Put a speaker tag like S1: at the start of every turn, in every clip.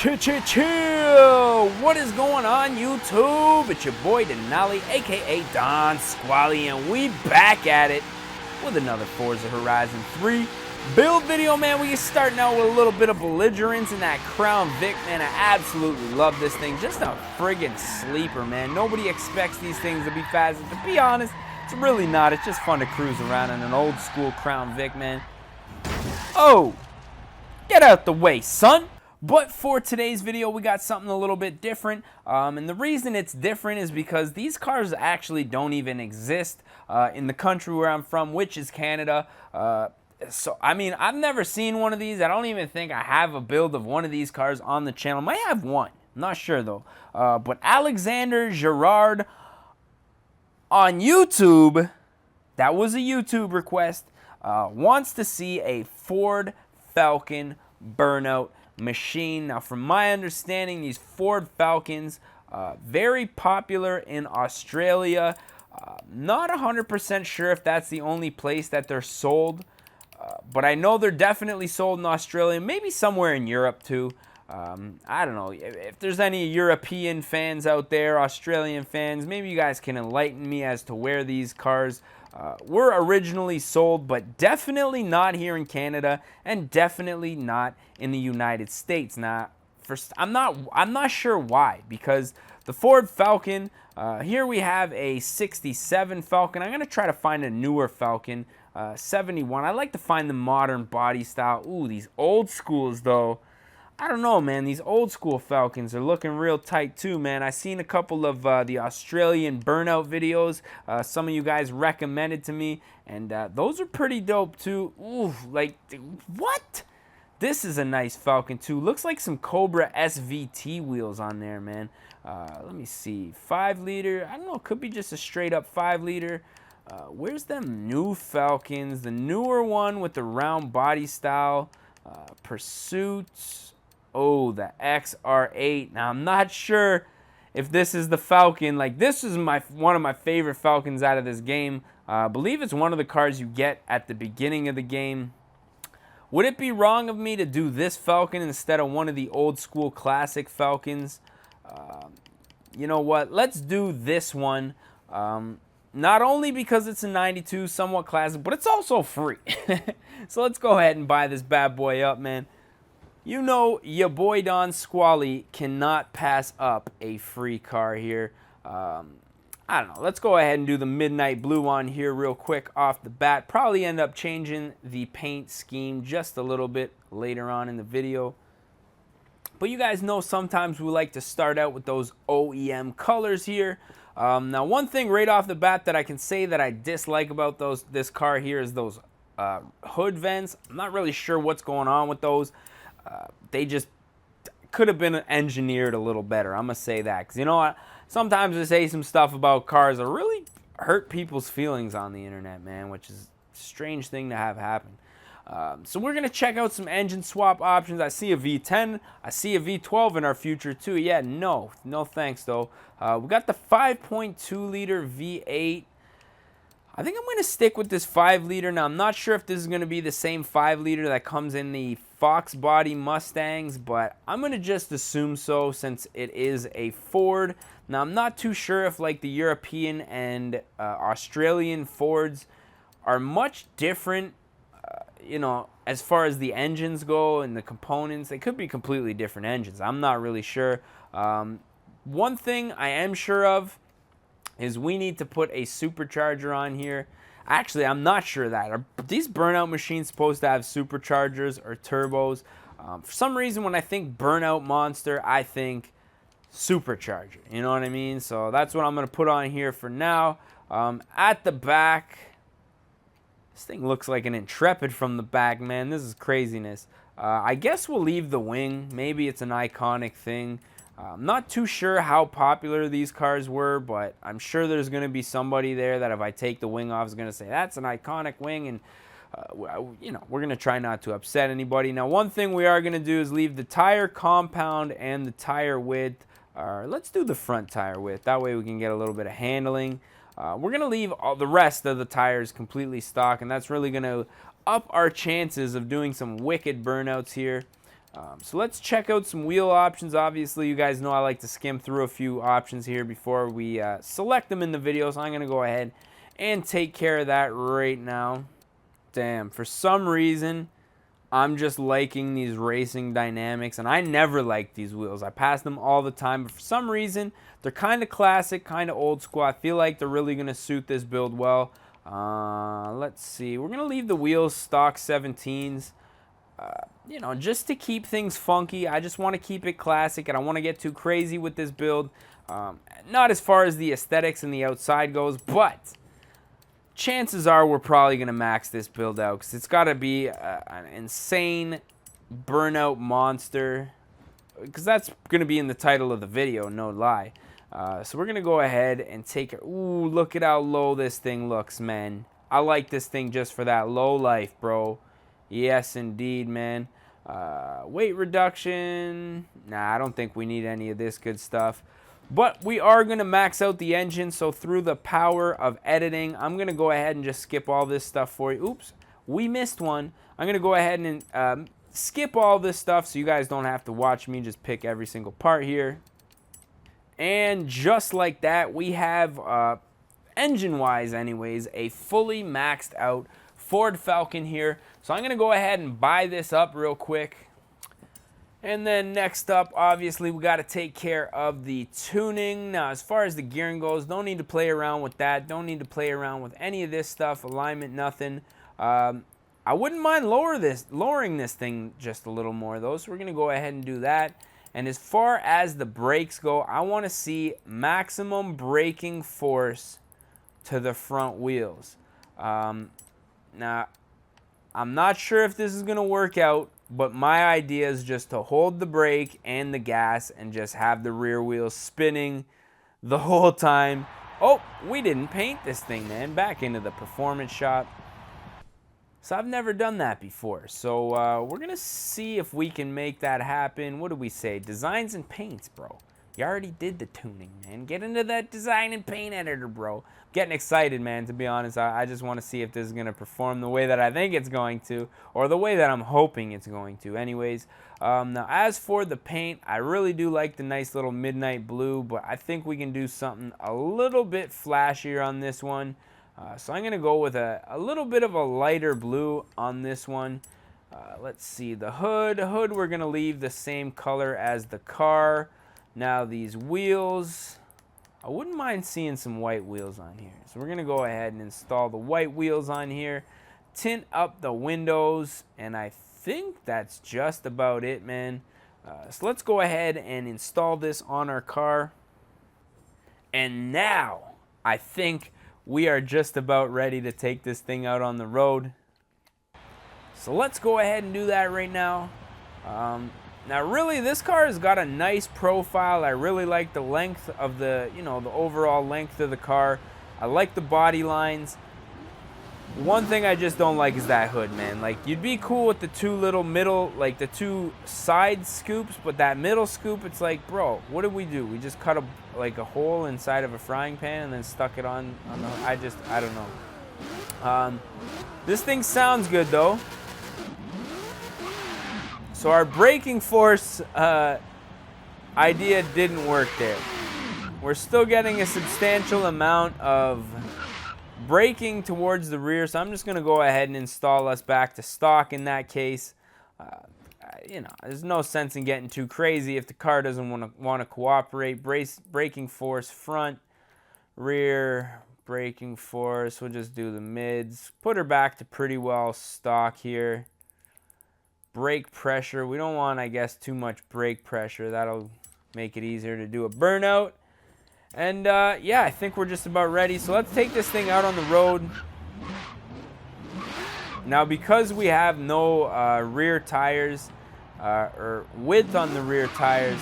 S1: Chill! What is going on, YouTube? It's your boy Denali, aka Don Squally, and we back at it with another Forza Horizon 3 build video, man. We are starting out with a little bit of belligerence in that Crown Vic, man. I absolutely love this thing. Just a friggin' sleeper, man. Nobody expects these things to be fast. To be honest, it's really not. It's just fun to cruise around in an old school Crown Vic, man. Oh! Get out the way, son! But for today's video, we got something a little bit different, and the reason it's different is because these cars actually don't even exist in the country where I'm from, which is Canada. So, I mean, I've never seen one of these. I don't even think I have a build of one of these cars on the channel. Might have one. I'm not sure, though. But Alexander Gerard on YouTube, that was a YouTube request, wants to see a Ford Falcon Burnout machine. Now, from my understanding, these Ford Falcons, very popular in Australia. Not 100% sure if that's the only place that they're sold, but I know they're definitely sold in Australia, maybe somewhere in Europe too. I don't know. If there's any European fans out there, Australian fans, maybe you guys can enlighten me as to where these cars were originally sold, but definitely not here in Canada and definitely not in the United States. Now, first, I'm not sure why, because the Ford Falcon, here we have a 67 Falcon. I'm going to try to find a newer Falcon, 71. I like to find the modern body style. Ooh, these old schools, though. I don't know, man. These old school Falcons are looking real tight too, man. I seen a couple of the Australian Burnout videos. Some of you guys recommended to me, and those are pretty dope too. Ooh, like, what? This is a nice Falcon too. Looks like some Cobra SVT wheels on there, man. Let me see. 5 liter. I don't know. Could be just a straight up 5 liter. Where's them new Falcons? The newer one with the round body style. Pursuit. Oh, the XR8. Now, I'm not sure if this is the Falcon. Like, this is one of my favorite Falcons out of this game. I believe it's one of the cars you get at the beginning of the game. Would it be wrong of me to do this Falcon instead of one of the old school classic Falcons? You know what? Let's do this one. Not only because it's a 92, somewhat classic, but it's also free. So let's go ahead and buy this bad boy up, man. You know, your boy Don Squally cannot pass up a free car here. I don't know. Let's go ahead and do the midnight blue on here real quick off the bat. Probably end up changing the paint scheme just a little bit later on in the video. But you guys know sometimes we like to start out with those OEM colors here. Now, one thing right off the bat that I can say that I dislike about this car here is those hood vents. I'm not really sure what's going on with those. They just could have been engineered a little better. I'm going to say that. Because, you know what? Sometimes I say some stuff about cars that really hurt people's feelings on the internet, man, which is a strange thing to have happen. So we're going to check out some engine swap options. I see a V10. I see a V12 in our future, too. Yeah, no thanks, though. We got the 5.2 liter V8. I think I'm going to stick with this 5 liter. Now, I'm not sure if this is going to be the same 5 liter that comes in the Fox body Mustangs, but I'm going to just assume so since it is a Ford. Now, I'm not too sure if like the European and Australian Fords are much different, you know, as far as the engines go and the components. They could be completely different engines. I'm not really sure. One thing I am sure of is we need to put a supercharger on here. Actually, I'm not sure that. Are these Burnout machines supposed to have superchargers or turbos? For some reason, when I think Burnout Monster, I think supercharger. You know what I mean? So that's what I'm going to put on here for now. At the back, this thing looks like an Intrepid from the back, man. This is craziness. I guess we'll leave the wing. Maybe it's an iconic thing. I'm not too sure how popular these cars were, but I'm sure there's going to be somebody there that if I take the wing off is going to say, that's an iconic wing, and you know, we're going to try not to upset anybody. Now, one thing we are going to do is leave the tire compound and the tire width. Let's do the front tire width. That way we can get a little bit of handling. We're going to leave all the rest of the tires completely stock, and that's really going to up our chances of doing some wicked burnouts here. So let's check out some wheel options. Obviously, you guys know I like to skim through a few options here before we select them in the video. So I'm going to go ahead and take care of that right now. Damn, for some reason, I'm just liking these racing dynamics, and I never liked these wheels. I pass them all the time, but for some reason, they're kind of classic, kind of old school. I feel like they're really going to suit this build well. Let's see. We're going to leave the wheels stock 17s. You know, just to keep things funky. I just want to keep it classic. I don't want to get too crazy with this build. Not as far as the aesthetics and the outside goes, but chances are we're probably going to max this build out because it's got to be an insane burnout monster, because that's going to be in the title of the video, no lie. So we're going to go ahead and take it. Ooh, look at how low this thing looks, man. I like this thing just for that low life, bro. Yes, indeed, man. Weight reduction. Nah, I don't think we need any of this good stuff. But we are going to max out the engine, so through the power of editing, I'm going to go ahead and just skip all this stuff for you. Oops, we missed one. I'm going to go ahead and skip all this stuff so you guys don't have to watch me just pick every single part here. And just like that, we have, engine-wise anyways, a fully maxed out Ford Falcon here. So I'm going to go ahead and buy this up real quick. And then next up, obviously, we got to take care of the tuning. Now, as far as the gearing goes, don't need to play around with that. Don't need to play around with any of this stuff. Alignment, nothing. I wouldn't mind lowering this thing just a little more, though. So we're going to go ahead and do that. And as far as the brakes go, I want to see maximum braking force to the front wheels. Now, I'm not sure if this is going to work out, but my idea is just to hold the brake and the gas and just have the rear wheels spinning the whole time. Oh, we didn't paint this thing, man. Back into the performance shop. So I've never done that before. So we're going to see if we can make that happen. What do we say? Designs and paints, bro. You already did the tuning, man. Get into that design and paint editor, bro. Getting excited, man, to be honest. I just want to see if this is going to perform the way that I think it's going to, or the way that I'm hoping it's going to. Anyways, now as for the paint, I really do like the nice little midnight blue, but I think we can do something a little bit flashier on this one. So I'm going to go with a little bit of a lighter blue on this one. Let's see, the hood. Hood, we're going to leave the same color as the car. Now these wheels, I wouldn't mind seeing some white wheels on here. So we're going to go ahead and install the white wheels on here. Tint up the windows, and I think that's just about it, man. So let's go ahead and install this on our car. And now I think we are just about ready to take this thing out on the road. So let's go ahead and do that right now. Now really, this car has got a nice profile. I really like the length of the, the overall length of the car. I like the body lines. One thing I just don't like is that hood, man. Like, you'd be cool with the two little middle, like the two side scoops, but that middle scoop, it's like, bro, what did we do? We just cut a hole inside of a frying pan and then stuck it on the, I don't know. This thing sounds good though. So our braking force idea didn't work there. We're still getting a substantial amount of braking towards the rear, so I'm just going to go ahead and install us back to stock in that case. There's no sense in getting too crazy if the car doesn't want to cooperate. Braking force front, rear, braking force. We'll just do the mids. Put her back to pretty well stock here. Brake pressure, we don't want, I guess, too much brake pressure. That'll make it easier to do a burnout. And yeah, I think we're just about ready. So let's take this thing out on the road. Now, because we have no rear tires or width on the rear tires,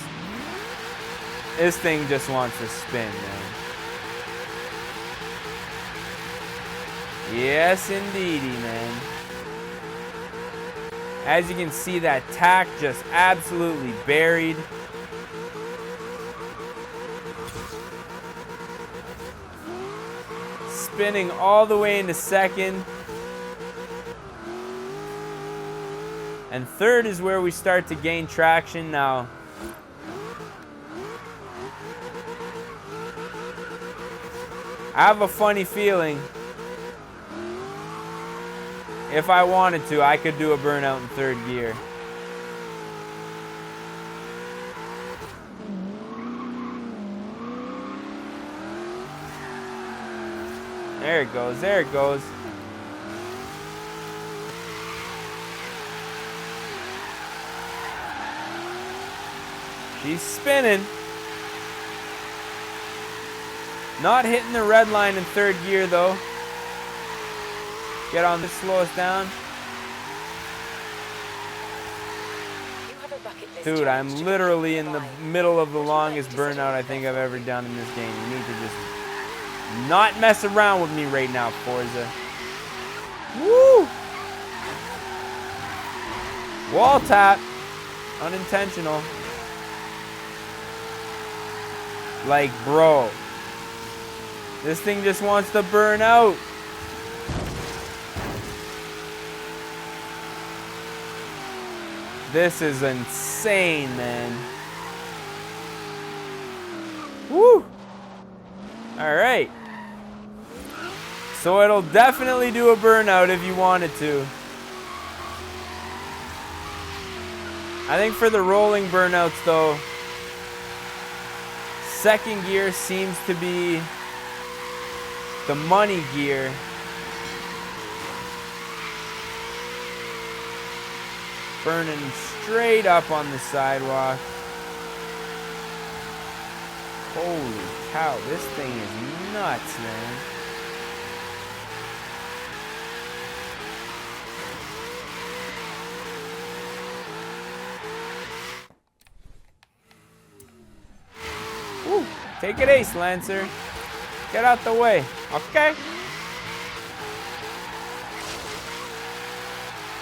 S1: this thing just wants to spin, man. Yes, indeedy, man. As you can see, that tack just absolutely buried. Spinning all the way into second. And third is where we start to gain traction now. I have a funny feeling if I wanted to, I could do a burnout in third gear. There it goes, there it goes. She's spinning. Not hitting the red line in third gear though. Get on this, slow us down. Dude, I'm literally in the middle of the longest burnout I think I've ever done in this game. You need to just not mess around with me right now, Forza. Woo! Wall tap. Unintentional. Like, bro. This thing just wants to burn out. This is insane, man. Woo! Alright. So it'll definitely do a burnout if you wanted to. I think for the rolling burnouts though, second gear seems to be the money gear. Burning straight up on the sidewalk. Holy cow, this thing is nuts, man. Woo, take it ace, Lancer. Get out the way, okay?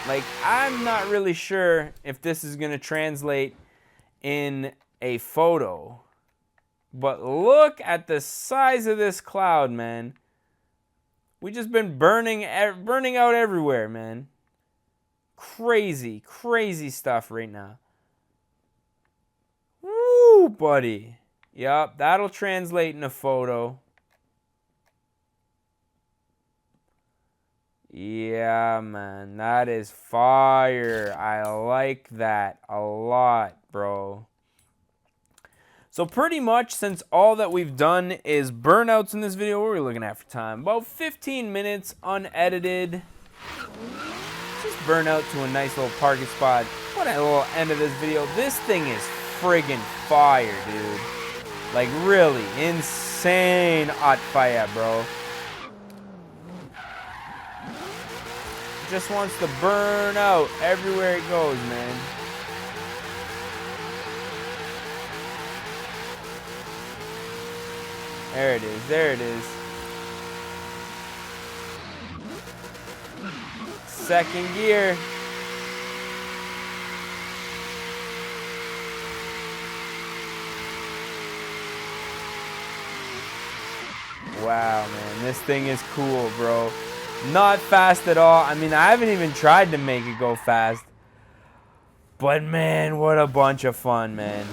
S1: Like, I'm not really sure if this is going to translate in a photo. But look at the size of this cloud, man. We just been burning out everywhere, man. Crazy, crazy stuff right now. Woo, buddy. Yup, that'll translate in a photo. Yeah, man, that is fire. I like that a lot, bro. So pretty much, since all that we've done is burnouts in this video, what are we looking at for time? About 15 minutes, unedited. Just burn out to a nice little parking spot. What a little end of this video. This thing is friggin' fire, dude. Like, really, insane hot fire, bro. Just wants to burn out everywhere it goes, man. There it is, there it is. Second gear. Wow, man, this thing is cool, bro. Not fast at all. I mean, I haven't even tried to make it go fast. But man, what a bunch of fun, man.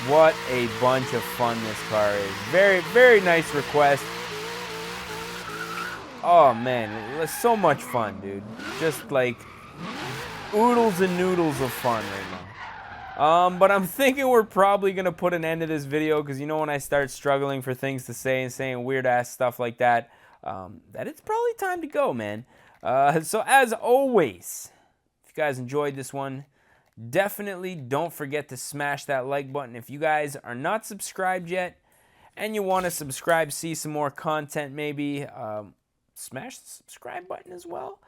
S1: What a bunch of fun this car is. Very, very nice request. Oh man, it was so much fun, dude. Just like oodles and noodles of fun right now. But I'm thinking we're probably gonna put an end to this video because you know when I start struggling for things to say and saying weird ass stuff like that, that it's probably time to go, man. So as always, if you guys enjoyed this one, definitely don't forget to smash that like button. If you guys are not subscribed yet and you want to subscribe, see some more content maybe, smash the subscribe button as well.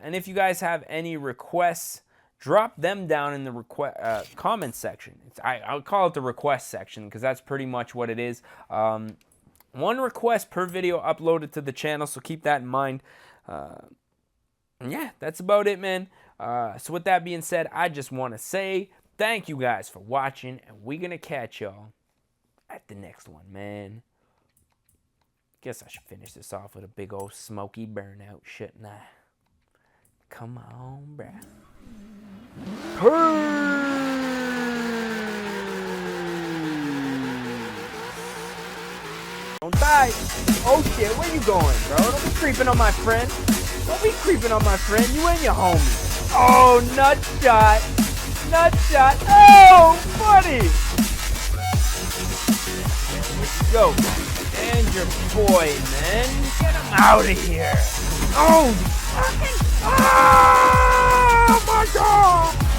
S1: And if you guys have any requests, drop them down in the comment section. I'll call it the request section because that's pretty much what it is. One request per video uploaded to the channel, so keep that in mind. Yeah, that's about it, man. So with that being said, I just want to say thank you guys for watching, and we're going to catch y'all at the next one, man. Guess I should finish this off with a big old smoky burnout, shouldn't I? Come on, bruh. Don't die. Oh shit, where you going, bro? Don't be creeping on my friend. Don't be creeping on my friend. You and your homie. Oh, nut shot. Nut shot. Oh, buddy. Go. And your boy, man. Get him out of here. Oh, fucking. Oh, my God.